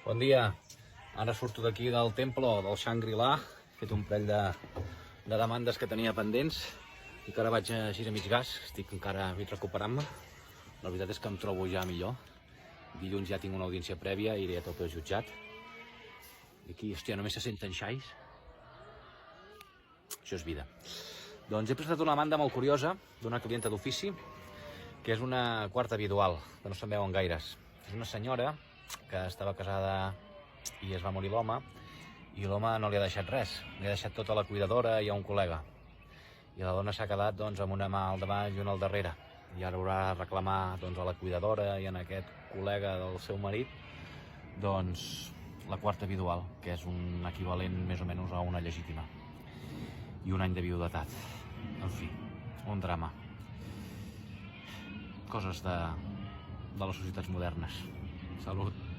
Bon dia, ara surto d'aquí del temple, del Shangri-La, he fet un parell de demandes que tenia pendents i que ara vaig així a mig gas, estic encara recuperant-me. La veritat és que em trobo ja millor. Dilluns ja tinc una audiència prèvia, iré a tope al jutjat. I aquí, hòstia, només se senten xais. Això és vida. Doncs he presentat una demanda molt curiosa d'una clienta d'ofici, que és una quarta vidual, que no se'n veuen gaires. És una senyora que estava casada i es va morir l'home, i l'home no li ha deixat res, li ha deixat tota la cuidadora i a un col·lega. I la dona s'ha quedat amb una mà al davant i una al darrere, i ara haurà de reclamar a la cuidadora i a aquest col·lega del seu marit la quarta vidual, que és un equivalent més o menys a una legítima, i un any de viudetat. En fi, un drama. Coses de les societats modernes. Salut.